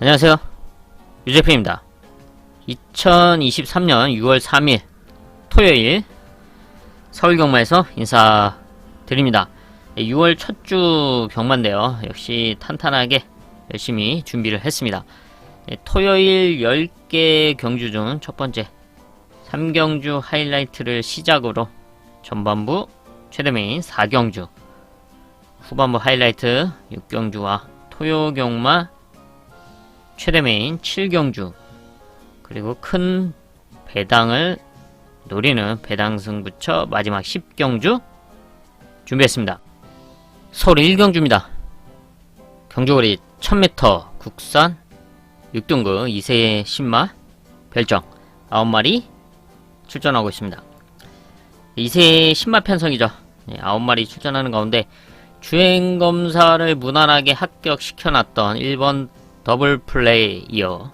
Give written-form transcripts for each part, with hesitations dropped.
안녕하세요. 유재표입니다. 2023년 6월 3일 토요일 서울경마에서 인사드립니다. 6월 첫 주 경마인데요. 역시 탄탄하게 열심히 준비를 했습니다. 토요일 10개 경주 중 첫 번째 3경주 하이라이트를 시작으로 전반부 최대 메인 4경주, 후반부 하이라이트 6경주와 토요경마 최대 메인 7경주, 그리고 큰 배당을 노리는 배당승부처 마지막 10경주 준비했습니다. 서울 1경주입니다. 경주거리 1000m 국산 6등급 2세 신마 별정 9마리 출전하고 있습니다. 2세 신마 편성이죠. 9마리 출전하는 가운데 주행검사를 무난하게 합격시켜놨던 1번 더블 플레이어,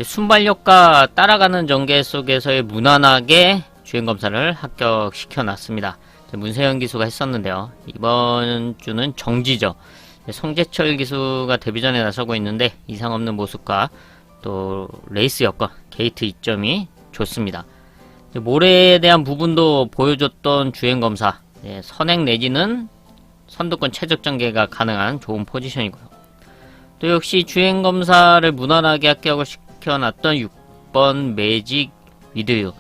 순발력과 따라가는 전개 속에서의 무난하게 주행검사를 합격시켜놨습니다. 문세현 기수가 했었는데요. 이번 주는 정지죠. 송재철 기수가 데뷔전에 나서고 있는데 이상 없는 모습과 또 레이스 여건, 게이트 이점이 좋습니다. 모래에 대한 부분도 보여줬던 주행검사, 선행 내지는 선두권 최적 전개가 가능한 좋은 포지션이고요. 또 역시 주행검사를 무난하게 합격을 시켜놨던 6번 매직 위드유,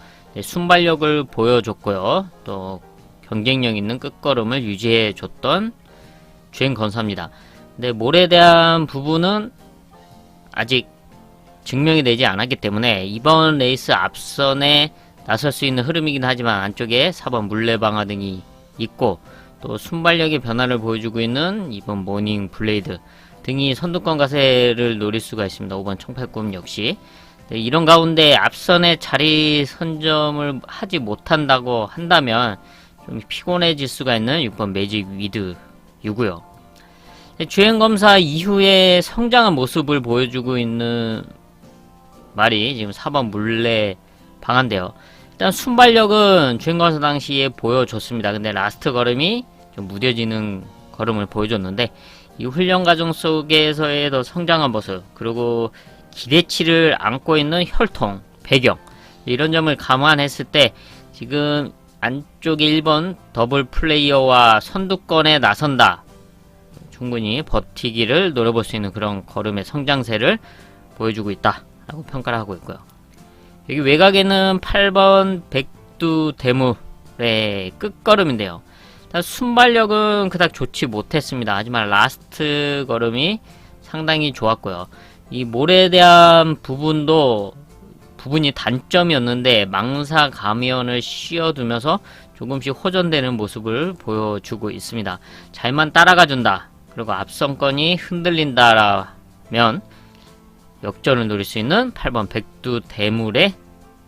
순발력을 보여줬고요. 또 경쟁력 있는 끝걸음을 유지해줬던 주행검사입니다. 근데 모래에 대한 부분은 아직 증명이 되지 않았기 때문에 이번 레이스 앞선에 나설 수 있는 흐름이긴 하지만 안쪽에 4번 물레방아 등이 있고 또 순발력의 변화를 보여주고 있는 2번 모닝 블레이드 등이 선두권 가세를 노릴 수가 있습니다. 5번 청팔꿈 역시. 이런 가운데 앞선에 자리 선점을 하지 못한다고 한다면 좀 피곤해질 수가 있는 6번 매직 위드이고요. 주행검사 이후에 성장한 모습을 보여주고 있는 말이 지금 4번 물레 방한데요. 일단 순발력은 주행검사 당시에 보여줬습니다. 근데 라스트 걸음이 좀 무뎌지는 걸음을 보여줬는데 이 훈련 과정 속에서의 더 성장한 모습, 그리고 기대치를 안고 있는 혈통, 배경, 이런 점을 감안했을 때 지금 안쪽에 1번 더블 플레이어와 선두권에 나선다, 충분히 버티기를 노려볼 수 있는 그런 걸음의 성장세를 보여주고 있다 라고 평가를 하고 있고요. 여기 외곽에는 8번 백두 대물의 끝걸음인데요. 순발력은 그닥 좋지 못했습니다. 하지만 라스트 걸음이 상당히 좋았고요. 이 모래에 대한 부분이 단점이었는데 망사 가면을 씌워두면서 조금씩 호전되는 모습을 보여주고 있습니다. 잘만 따라가준다, 그리고 앞선권이 흔들린다라면 역전을 노릴 수 있는 8번 백두 대물의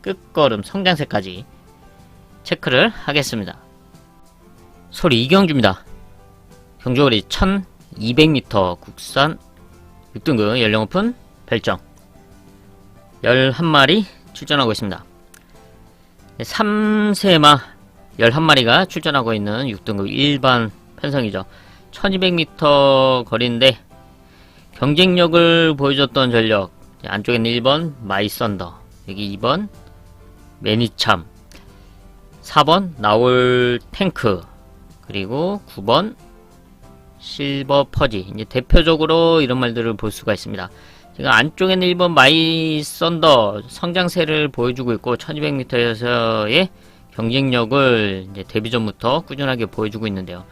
끝걸음 성장세까지 체크를 하겠습니다. 서울 2경주입니다. 경주거리 1200m 국산 6등급 연령 오픈 별정 11마리 출전하고 있습니다. 3세마 11마리가 출전하고 있는 6등급 일반 편성이죠. 1200m 거리인데 경쟁력을 보여줬던 전력, 안쪽에는 1번 마이썬더, 여기 2번 매니참, 4번 나올 탱크, 그리고 9번 실버 퍼지, 이제 대표적으로 이런 말들을 볼 수가 있습니다. 지금 안쪽에는 1번 마이 썬더 성장세를 보여주고 있고 1200m에서의 경쟁력을 이제 데뷔전부터 꾸준하게 보여주고 있는데요.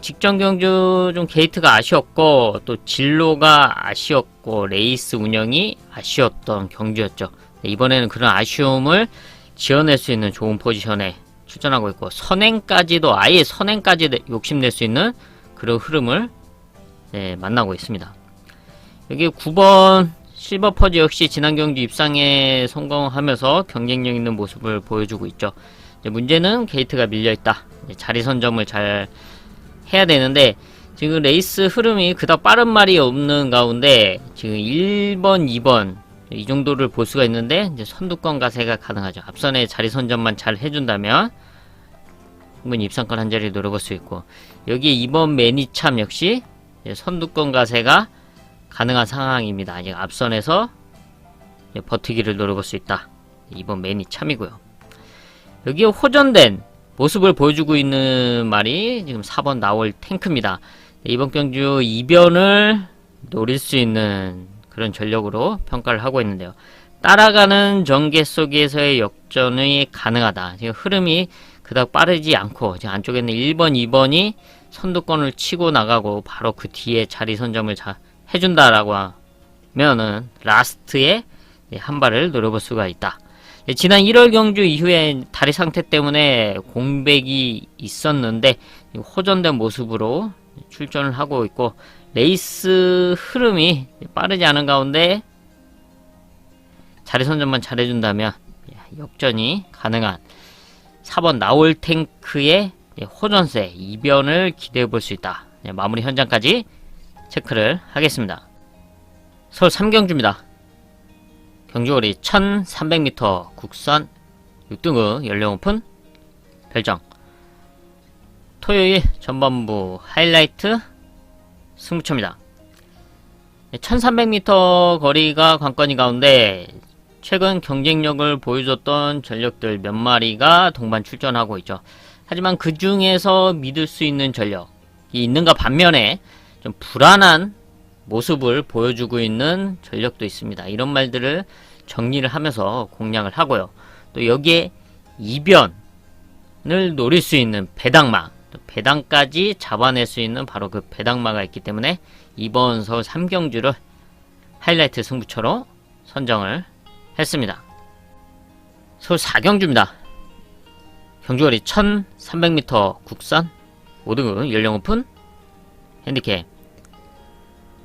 직전 경주 좀 게이트가 아쉬웠고 또 진로가 아쉬웠고 레이스 운영이 아쉬웠던 경주였죠. 이번에는 그런 아쉬움을 지어낼 수 있는 좋은 포지션에 출전하고 있고 선행까지도 아예 선행까지 욕심낼 수 있는 그런 흐름을 만나고 있습니다. 여기 9번 실버 퍼즈 역시 지난 경주 입상에 성공하면서 경쟁력 있는 모습을 보여주고 있죠. 문제는 게이트가 밀려있다. 자리 선점을 잘 해야 되는데 지금 레이스 흐름이 그닥 빠른 말이 없는 가운데 지금 1번, 2번 이 정도를 볼 수가 있는데 이제 선두권 가세가 가능하죠. 앞선에 자리 선점만 잘 해준다면 충분히 입상권 한 자리 노려볼 수 있고, 여기에 2번 매니참 역시 선두권 가세가 가능한 상황입니다. 아직 앞선에서 버티기를 노려볼 수 있다. 이번 맨이 참이고요. 여기에 호전된 모습을 보여주고 있는 말이 지금 4번 나올 탱크입니다. 이번 경주 이변을 노릴 수 있는 그런 전력으로 평가를 하고 있는데요. 따라가는 전개 속에서의 역전이 가능하다. 지금 흐름이 그닥 빠르지 않고 지금 안쪽에는 1번, 2번이 선두권을 치고 나가고 바로 그 뒤에 자리 선점을 해준다라고 하면은 라스트에 한 발을 노려볼 수가 있다. 지난 1월 경주 이후에 다리 상태 때문에 공백이 있었는데 호전된 모습으로 출전을 하고 있고 레이스 흐름이 빠르지 않은 가운데 자리 선점만 잘해준다면 역전이 가능한 4번 나올 탱크의 호전세 이변을 기대해 볼 수 있다. 마무리 현장까지 체크를 하겠습니다. 서울 3경주입니다. 경주거리 1300m 국산 6등급 연령 오픈 별정 토요일 전반부 하이라이트 승부처입니다. 1300m 거리가 관건인 가운데 최근 경쟁력을 보여줬던 전력들 몇 마리가 동반 출전하고 있죠. 하지만 그 중에서 믿을 수 있는 전력이 있는가 반면에 좀 불안한 모습을 보여주고 있는 전력도 있습니다. 이런 말들을 정리를 하면서 공략을 하고요. 또 여기에 이변을 노릴 수 있는 배당마, 또 배당까지 잡아낼 수 있는 바로 그 배당마가 있기 때문에 이번 서울 3경주를 하이라이트 승부처로 선정을 했습니다. 서울 4경주입니다. 경주거리 1300m 국산 5등급 연령 오픈 핸디캡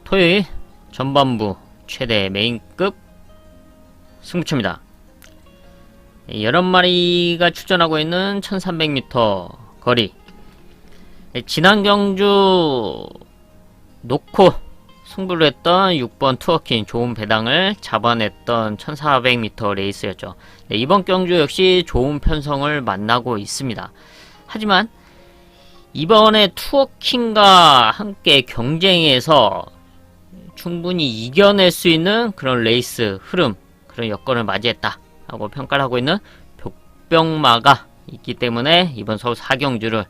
토요일 전반부 최대 메인급 승부처입니다. 11마리가 출전하고 있는 1300m 거리 지난 경주 놓고 승부를 했던 6번 투어킨 좋은 배당을 잡아냈던 1400m 레이스였죠. 이번 경주 역시 좋은 편성을 만나고 있습니다. 하지만 이번에 투어킨과 함께 경쟁에서 충분히 이겨낼 수 있는 그런 레이스 흐름, 그런 여건을 맞이했다 하고 평가를 하고 있는 벽병마가 있기 때문에 이번 서울 4경주를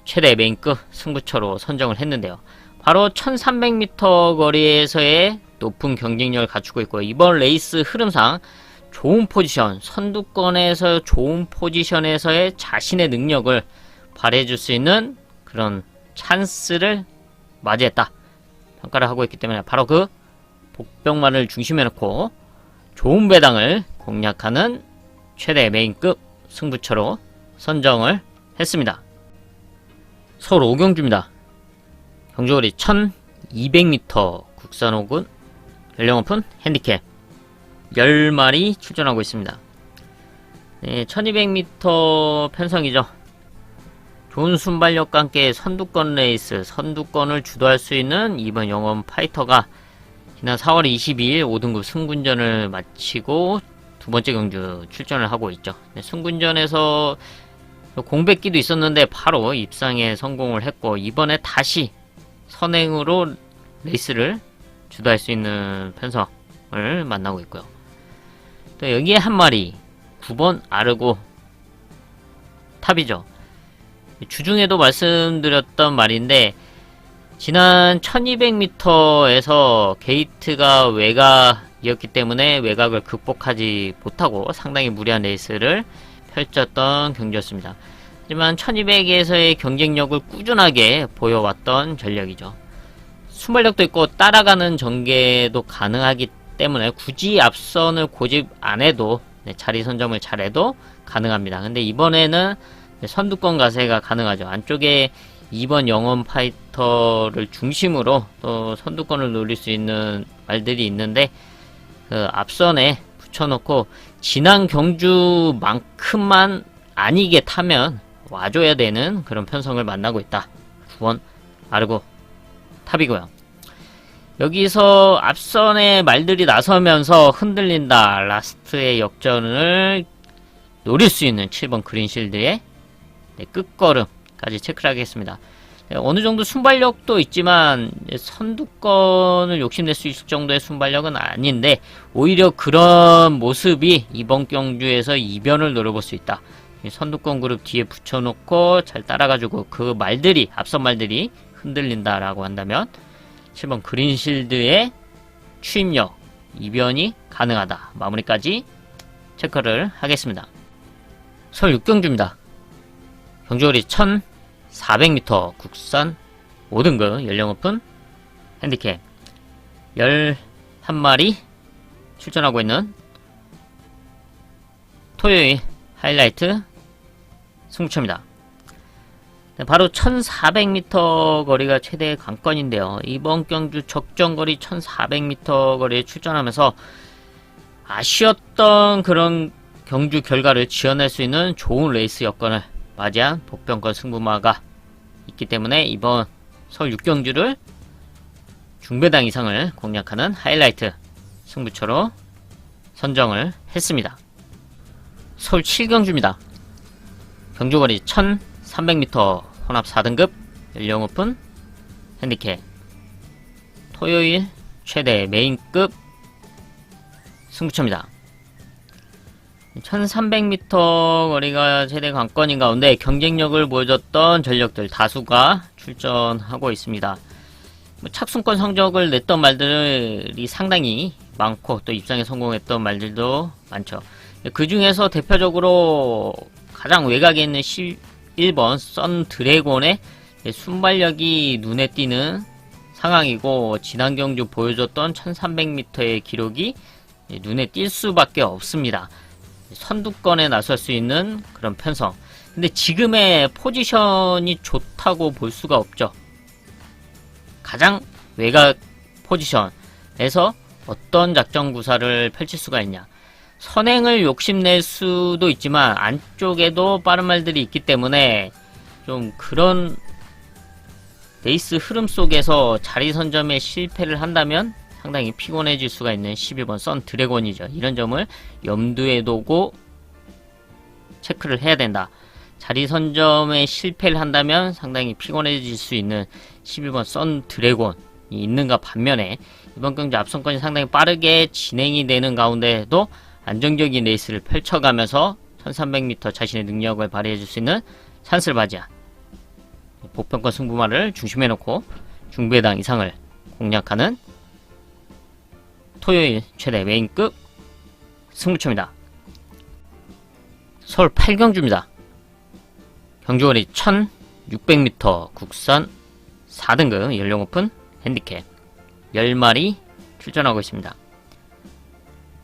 최대 메인급 승부처로 선정을 했는데요. 바로 1300m 거리에서의 높은 경쟁력을 갖추고 있고 이번 레이스 흐름상 좋은 포지션, 선두권에서 좋은 포지션에서의 자신의 능력을 발휘해줄 수 있는 그런 찬스를 맞이했다 평가를 하고 있기 때문에 바로 그 복병만을 중심에 놓고 좋은 배당을 공략하는 최대 메인급 승부처로 선정을 했습니다. 서울 5경주입니다. 경주거리 1200m 국산 5군 연령 오픈 핸디캡 10마리 출전하고 있습니다. 네, 1200m 편성이죠. 좋은 순발력과 함께 선두권 레이스, 선두권을 주도할 수 있는 이번 영원 파이터가 지난 4월 22일 5등급 승군전을 마치고 두 번째 경주 출전을 하고 있죠. 네, 승군전에서 공백기도 있었는데 바로 입상에 성공을 했고 이번에 다시 선행으로 레이스를 주도할 수 있는 편성을 만나고 있고요. 또 여기에 한 마리 9번 아르고 탑이죠. 주중에도 말씀드렸던 말인데 지난 1200m에서 게이트가 외곽이었기 때문에 외곽을 극복하지 못하고 상당히 무리한 레이스를 펼쳤던 경기였습니다. 하지만 1200에서의 경쟁력을 꾸준하게 보여왔던 전력이죠. 순발력도 있고 따라가는 전개도 가능하기 때문에 굳이 앞선을 고집 안해도 자리 선점을 잘해도 가능합니다. 근데 이번에는 선두권 가세가 가능하죠. 안쪽에 2번 영원 파이터를 중심으로 또 선두권을 노릴 수 있는 말들이 있는데 그 앞선에 붙여놓고 지난 경주만큼만 아니게 타면 와줘야 되는 그런 편성을 만나고 있다. 9번 아르고 탑이고요. 여기서 앞선에 말들이 나서면서 흔들린다. 라스트의 역전을 노릴 수 있는 7번 그린실드의 끝걸음까지 체크를 하겠습니다. 어느 정도 순발력도 있지만 선두권을 욕심낼 수 있을 정도의 순발력은 아닌데 오히려 그런 모습이 이번 경주에서 이변을 노려볼 수 있다. 선두권 그룹 뒤에 붙여놓고 잘 따라가지고 그 말들이 앞선 말들이 흔들린다라고 한다면 7번 그린실드의 추임력 이변이 가능하다. 마무리까지 체크를 하겠습니다. 서울 6경주입니다. 경주거리 1400m 국산 5등급 연령 오픈 핸디캡 11마리 출전하고 있는 토요일 하이라이트 승부처입니다. 바로 1400m 거리가 최대 관건인데요. 이번 경주 적정거리 1400m 거리에 출전하면서 아쉬웠던 그런 경주 결과를 지어낼 수 있는 좋은 레이스 여건을 맞이한 복병권 승부마가 있기 때문에 이번 서울 6경주를 중배당 이상을 공략하는 하이라이트 승부처로 선정을 했습니다. 서울 7경주입니다. 경주거리 1300m 혼합 4등급 연령 오픈 핸디캡 토요일 최대 메인급 승부처입니다. 1300m 거리가 최대 관건인 가운데 경쟁력을 보여줬던 전력들 다수가 출전하고 있습니다. 착순권 성적을 냈던 말들이 상당히 많고 또 입상에 성공했던 말들도 많죠. 그 중에서 대표적으로 가장 외곽에 있는 11번 썬 드래곤의 순발력이 눈에 띄는 상황이고 지난 경주 보여줬던 1300m의 기록이 눈에 띌 수밖에 없습니다. 선두권에 나설 수 있는 그런 편성. 근데 지금의 포지션이 좋다고 볼 수가 없죠. 가장 외곽 포지션에서 어떤 작전 구사를 펼칠 수가 있냐. 선행을 욕심낼 수도 있지만 안쪽에도 빠른 말들이 있기 때문에 좀 그런 레이스 흐름 속에서 자리 선점에 실패를 한다면 상당히 피곤해질 수가 있는 12번 썬 드래곤이죠. 이런 점을 염두에 두고 체크를 해야 된다. 자리 선점에 실패를 한다면 상당히 피곤해질 수 있는 11번 썬 드래곤이 있는가 반면에 이번 경주 앞선권이 상당히 빠르게 진행이 되는 가운데에도 안정적인 레이스를 펼쳐가면서 1300m 자신의 능력을 발휘해줄 수 있는 찬스를 맞이한 보편권 승부마를 중심에 놓고 중배당 이상을 공략하는 토요일 최대 메인급 승부처입니다. 서울 8경주입니다. 경주거리 1600m 국산 4등급 연령 오픈 핸디캡 10마리 출전하고 있습니다.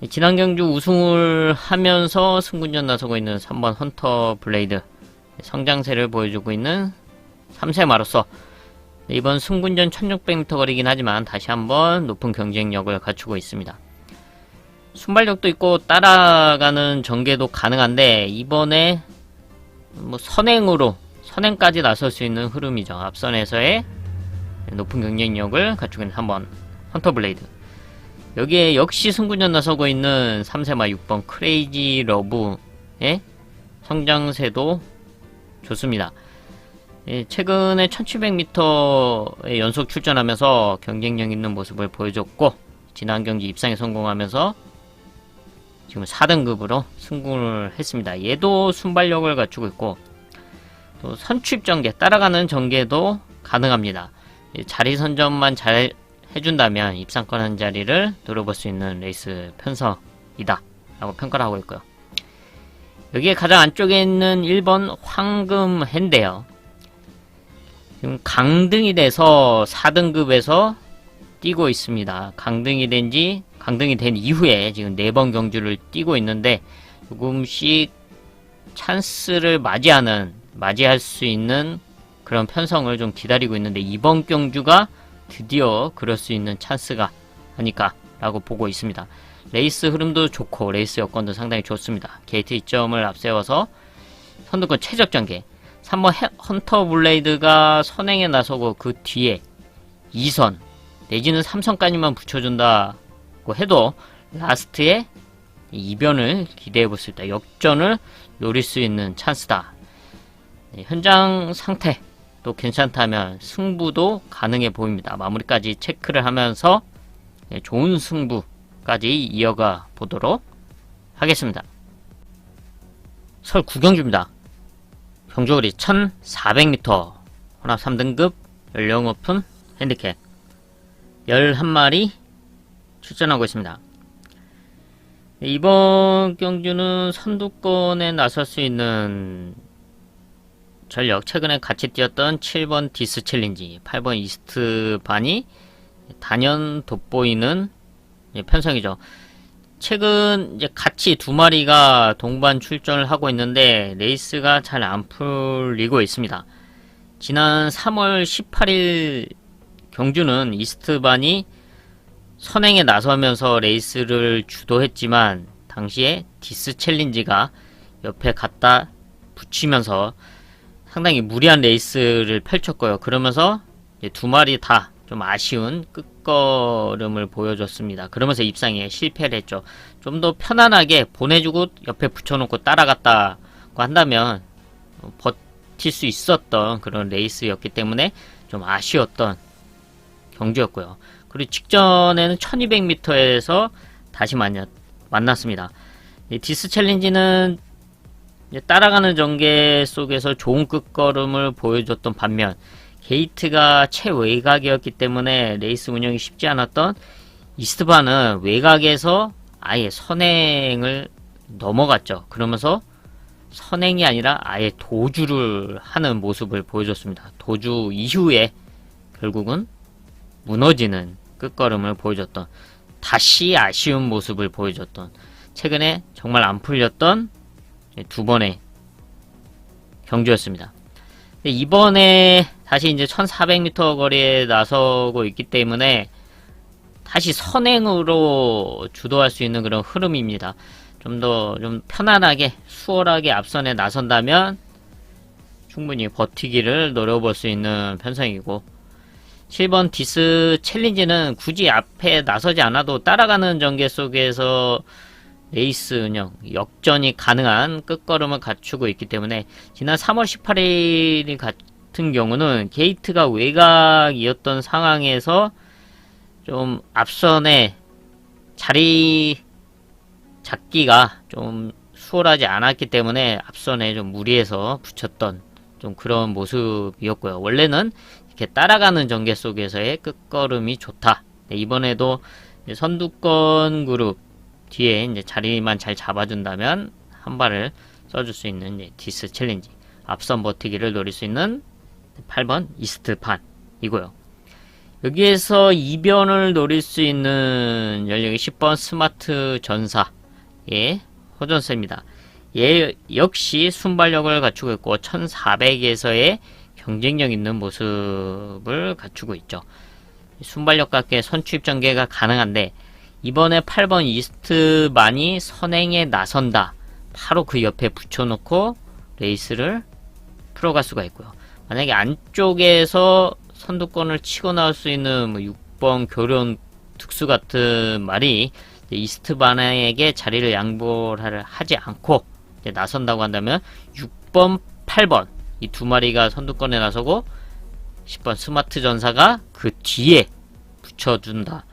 지난 경주 우승을 하면서 승군전 나서고 있는 3번 헌터 블레이드 성장세를 보여주고 있는 3세마로서 이번 승군전 1600m 거리긴 하지만 다시 한번 높은 경쟁력을 갖추고 있습니다. 순발력도 있고 따라가는 전개도 가능한데 이번에 선행까지 나설 수 있는 흐름이죠. 앞선에서의 높은 경쟁력을 갖추고 있는 3번 헌터 블레이드. 여기에 역시 승군전 나서고 있는 3세마 6번 크레이지 러브의 성장세도 좋습니다. 최근에 1700m에 연속 출전하면서 경쟁력 있는 모습을 보여줬고 지난 경기 입상에 성공하면서 지금 4등급으로 승군을 했습니다. 얘도 순발력을 갖추고 있고 또 선취입 전개, 따라가는 전개도 가능합니다. 자리 선점만 잘 해준다면 입상권 한 자리를 노려볼 수 있는 레이스 편성이다 라고 평가를 하고 있고요. 여기에 가장 안쪽에 있는 1번 황금핸데요. 지금 강등이 돼서 4등급에서 뛰고 있습니다. 강등이 된 이후에 지금 4번 경주를 뛰고 있는데 조금씩 찬스를 맞이할 수 있는 그런 편성을 좀 기다리고 있는데 이번 경주가 드디어 그럴 수 있는 찬스가 아닐까 라고 보고 있습니다. 레이스 흐름도 좋고 레이스 여건도 상당히 좋습니다. 게이트 2점을 앞세워서 선두권 최적 전개 3번 헌터 블레이드가 선행에 나서고 그 뒤에 2선 내지는 3선까지만 붙여준다고 해도 라스트에 이변을 기대해볼 수 있다. 역전을 노릴 수 있는 찬스다. 현장 상태 또 괜찮다면 승부도 가능해 보입니다. 마무리까지 체크를 하면서 좋은 승부까지 이어가 보도록 하겠습니다. 설 9경주입니다. 경주거리 1400m, 혼합 3등급, 연령 오픈, 핸디캡 11마리 출전하고 있습니다. 이번 경주는 선두권에 나설 수 있는 전력, 최근에 같이 뛰었던 7번 디스 챌린지, 8번 이스트 반이 단연 돋보이는 편성이죠. 최근 이제 같이 두 마리가 동반 출전을 하고 있는데 레이스가 잘 안 풀리고 있습니다. 지난 3월 18일 경주는 이스트반이 선행에 나서면서 레이스를 주도했지만 당시에 디스 챌린지가 옆에 갖다 붙이면서 상당히 무리한 레이스를 펼쳤고요. 그러면서 이제 두 마리 다 좀 아쉬운 끝걸음을 보여줬습니다. 그러면서 입상에 실패를 했죠. 좀 더 편안하게 보내주고 옆에 붙여놓고 따라갔다고 한다면 버틸 수 있었던 그런 레이스였기 때문에 좀 아쉬웠던 경주였고요. 그리고 직전에는 1200m에서 다시 만났습니다. 디스 챌린지는 따라가는 전개 속에서 좋은 끝걸음을 보여줬던 반면 게이트가 최외곽이었기 때문에 레이스 운영이 쉽지 않았던 이스트반은 외곽에서 아예 선행을 넘어갔죠. 그러면서 선행이 아니라 아예 도주를 하는 모습을 보여줬습니다. 도주 이후에 결국은 무너지는 끝걸음을 보여줬던, 다시 아쉬운 모습을 보여줬던, 최근에 정말 안 풀렸던 두 번의 경주였습니다. 이번에 다시 이제 1400m 거리에 나서고 있기 때문에 다시 선행으로 주도할 수 있는 그런 흐름입니다. 좀 더 편안하게 수월하게 앞선에 나선다면 충분히 버티기를 노려볼 수 있는 편성이고, 7번 디스 챌린지는 굳이 앞에 나서지 않아도 따라가는 전개 속에서 레이스 운영, 역전이 가능한 끝걸음을 갖추고 있기 때문에 지난 3월 18일 같은 경우는 게이트가 외곽이었던 상황에서 좀 앞선에 자리 잡기가 좀 수월하지 않았기 때문에 앞선에 좀 무리해서 붙였던 좀 그런 모습이었고요. 원래는 이렇게 따라가는 전개 속에서의 끝걸음이 좋다. 이번에도 선두권 그룹 뒤에 이제 자리만 잘 잡아준다면 한 발을 써줄 수 있는 이제 디스 챌린지, 앞선 버티기를 노릴 수 있는 8번 이스트 판이고요. 여기에서 이변을 노릴 수 있는 연령이 10번 스마트 전사의 호전세입니다. 얘 역시 순발력을 갖추고 있고 1400에서의 경쟁력 있는 모습을 갖추고 있죠. 순발력과 함께 선취입 전개가 가능한데 이번에 8번 이스트만이 선행에 나선다. 바로 그 옆에 붙여놓고 레이스를 풀어갈 수가 있고요. 만약에 안쪽에서 선두권을 치고 나올 수 있는 뭐 6번 교련 특수 같은 말이 이스트반에게 자리를 양보를 하지 않고 나선다고 한다면 6번, 8번 이 두 마리가 선두권에 나서고 10번 스마트 전사가 그 뒤에 붙여준다.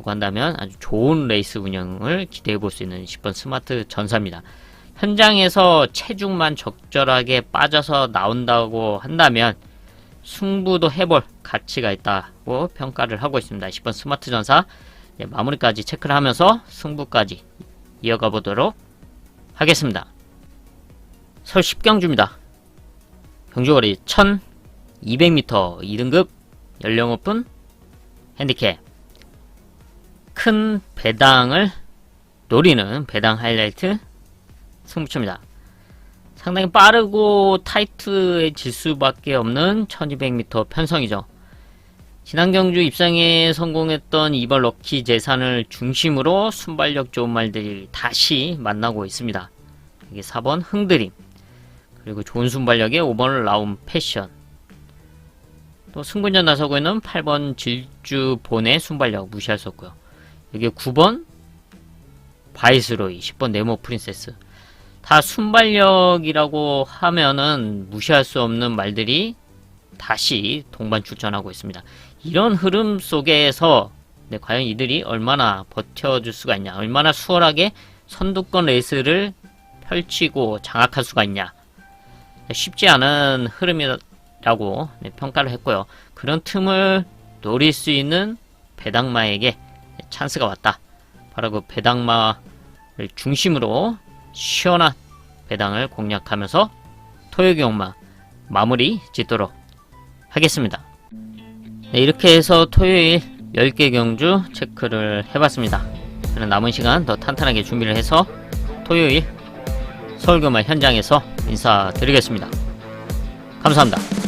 한다면 아주 좋은 레이스 운영을 기대해 볼 수 있는 10번 스마트 전사입니다. 현장에서 체중만 적절하게 빠져서 나온다고 한다면 승부도 해볼 가치가 있다고 평가를 하고 있습니다. 10번 스마트 전사 마무리까지 체크를 하면서 승부까지 이어가 보도록 하겠습니다. 설 10경주입니다. 경주거리 1200m 2등급 연령 오픈 핸디캡 큰 배당을 노리는 배당 하이라이트 승부처입니다. 상당히 빠르고 타이트해질 수밖에 없는 1200m 편성이죠. 지난 경주 입상에 성공했던 이번 럭키 재산을 중심으로 순발력 좋은 말들이 다시 만나고 있습니다. 여기 4번 흥드림, 그리고 좋은 순발력의 5번 라움 패션, 또 승군전 나서고 있는 8번 질주 본의 순발력 무시할 수 없고요. 여기 9번 바이스로이, 10번 네모 프린세스, 다 순발력이라고 하면은 무시할 수 없는 말들이 다시 동반 출전하고 있습니다. 이런 흐름 속에서 과연 이들이 얼마나 버텨줄 수가 있냐, 얼마나 수월하게 선두권 레이스를 펼치고 장악할 수가 있냐, 쉽지 않은 흐름이라고 평가를 했고요. 그런 틈을 노릴 수 있는 배당마에게 찬스가 왔다. 바로 그 배당마를 중심으로 시원한 배당을 공략하면서 토요경마 마무리 짓도록 하겠습니다. 이렇게 해서 토요일 10개 경주 체크를 해봤습니다. 저는 남은 시간 더 탄탄하게 준비를 해서 토요일 서울경마 현장에서 인사드리겠습니다. 감사합니다.